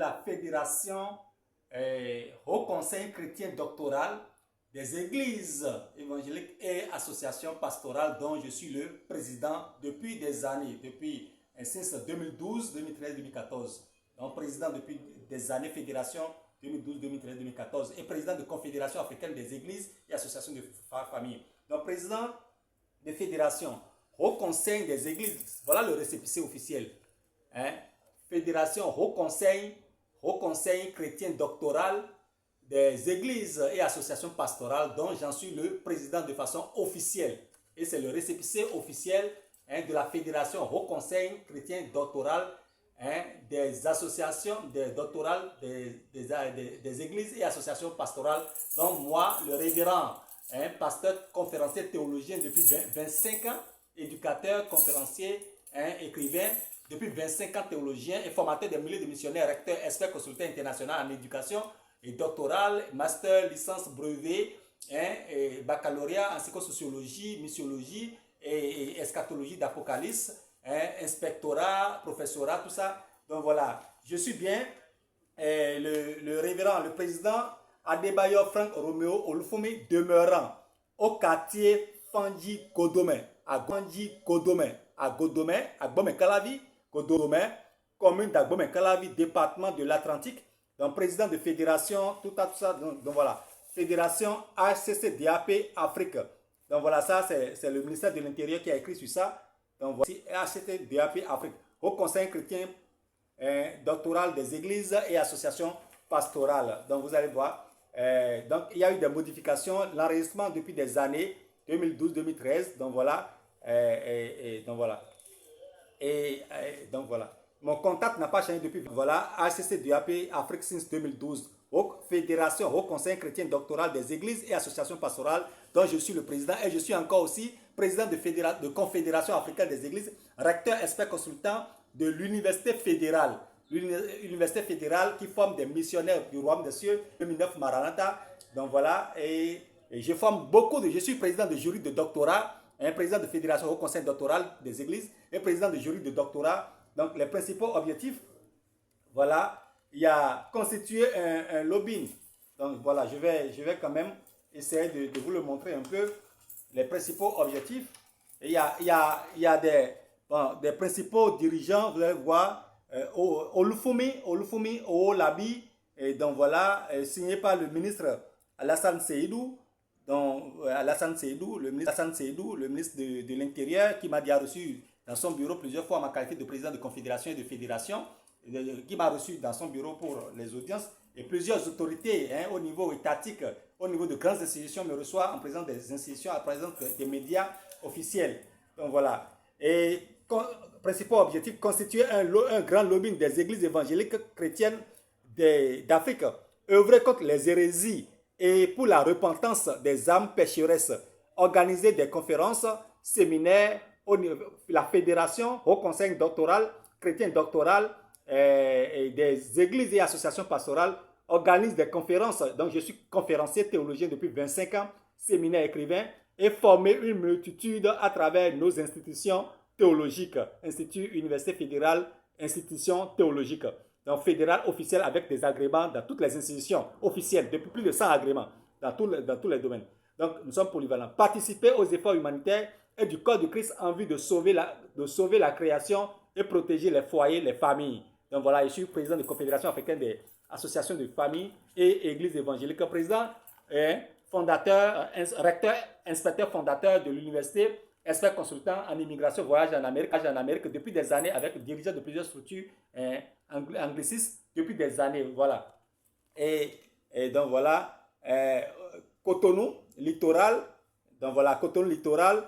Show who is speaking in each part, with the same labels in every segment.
Speaker 1: la Fédération Haut Conseil chrétien doctoral des églises évangéliques et associations pastorales dont je suis le président depuis des années, depuis 2012, 2013, 2014. Donc président depuis des années Fédération 2012, 2013, 2014 et président de Confédération africaine des églises et associations de familles. Donc président de Fédération Haut Conseil des églises, voilà le récépissé officiel. Fédération Haut Conseil chrétien doctoral des églises et associations pastorales dont j'en suis le président de façon officielle. Et c'est le récépissé officiel de la Fédération Haut Conseil chrétien doctoral des associations doctorales des églises et associations pastorales dont moi, le révérend pasteur conférencier théologien depuis 25 ans, éducateur, conférencier, écrivain, depuis 25 ans théologien et formateur des milliers de missionnaires, recteur, expert, consultant international en éducation et doctoral, master, licence, brevet, et baccalauréat en psychosociologie, missiologie et eschatologie d'Apocalypse, inspectorat, professorat, tout ça. Donc voilà, je suis bien le révérend, le président Adebayo Frank Romeo Olufumi demeurant au quartier Fandji Kodome, à Gbome Kalavi, Kodome, commune d'Agbome Kalavi, département de l'Atlantique. Donc président de fédération, tout ça, donc voilà, fédération HCCDAP Afrique. Donc voilà, ça c'est le ministère de l'Intérieur qui a écrit sur ça. Donc voici HCCDAP Afrique, au Conseil chrétien doctoral des églises et associations pastorales. Donc vous allez voir, donc il y a eu des modifications, l'enregistrement depuis des années 2012-2013. Donc voilà, donc voilà. Donc voilà. Mon contact n'a pas changé depuis. Voilà, HCCDAP Afrique since 2012. Fédération Haut Conseil chrétien doctoral des églises et associations pastorales dont je suis le président et je suis encore aussi président de Confédération africaine des églises, recteur expert consultant de l'université fédérale. L'université fédérale qui forme des missionnaires du royaume des cieux, 2009 Maranatha. Donc voilà, et je forme je suis président de jury de doctorat, président de Fédération Haut Conseil doctoral des églises et président de jury de doctorat. Donc les principaux objectifs, voilà, il y a constitué un lobbying. Donc voilà, je vais quand même essayer de vous le montrer un peu, les principaux objectifs. Et il y a des principaux dirigeants, vous allez voir, Olufumi Owolabi, et donc voilà, signé par le ministre Alassane Seydou, le ministre de l'Intérieur, qui m'a déjà reçu dans son bureau plusieurs fois en ma qualité de président de confédération et de fédération, qui m'a reçu dans son bureau pour les audiences, et plusieurs autorités au niveau étatique, au niveau de grandes institutions me reçoivent en présence des institutions, en présence des médias officiels. Donc voilà. Et principal objectif, constituer un grand lobbying des églises évangéliques chrétiennes d'Afrique, œuvrer contre les hérésies et pour la repentance des âmes pécheresses, organiser des conférences, séminaires, la fédération au conseil doctoral, chrétien doctoral et des églises et associations pastorales organise des conférences. Donc je suis conférencier théologien depuis 25 ans, séminaire écrivain et formé une multitude à travers nos institutions théologiques, Institut, Université fédérale, institutions théologiques. Donc fédéral officiel avec des agréments dans toutes les institutions officielles, depuis plus de 100 agréments dans tous les domaines. Donc nous sommes polyvalents. Participer aux efforts humanitaires et du corps de Christ en vue de sauver la création et protéger les foyers, les familles. Donc voilà, je suis président de la Confédération africaine des associations de familles et églises évangéliques, président, fondateur, recteur, inspecteur fondateur de l'université, expert consultant en immigration, voyage en Amérique depuis des années avec dirigeant de plusieurs structures anglicistes depuis des années. Voilà. Et donc voilà, Cotonou, littoral, donc voilà, Cotonou littoral,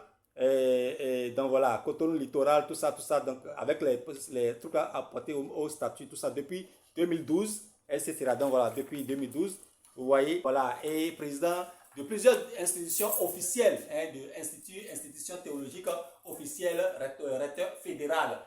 Speaker 1: donc voilà, Cotonou littoral, tout ça, donc avec les trucs à apporter au statut, tout ça depuis 2012, etc. Donc voilà, depuis 2012, vous voyez, voilà, et président de plusieurs institutions officielles, de institutions théologiques officielles, recteur fédéral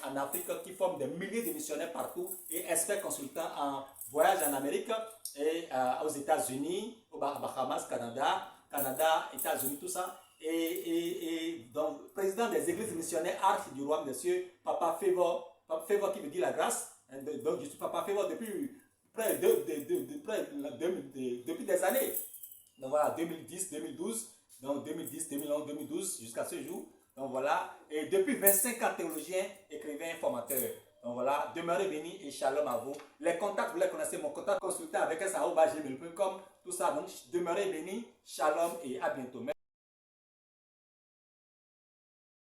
Speaker 1: en Afrique qui forment des milliers de missionnaires partout et experts consultants en voyage en Amérique et aux États-Unis, aux Bahamas, Canada, États-Unis, tout ça. Et donc, président des églises missionnaires Arche du Royaume des Cieux, Papa Favor qui veut dire la grâce, donc je suis Papa Février depuis depuis des années. Donc voilà, 2010, 2012, donc 2010, 2011, 2012, jusqu'à ce jour. Donc voilà, et depuis 25 ans, théologien, écrivain, formateur. Donc voilà, demeurez bénis et shalom à vous. Les contacts, vous les connaissez, mon contact consulté avec un gmail.com, tout ça. Donc demeurez bénis, shalom et à bientôt.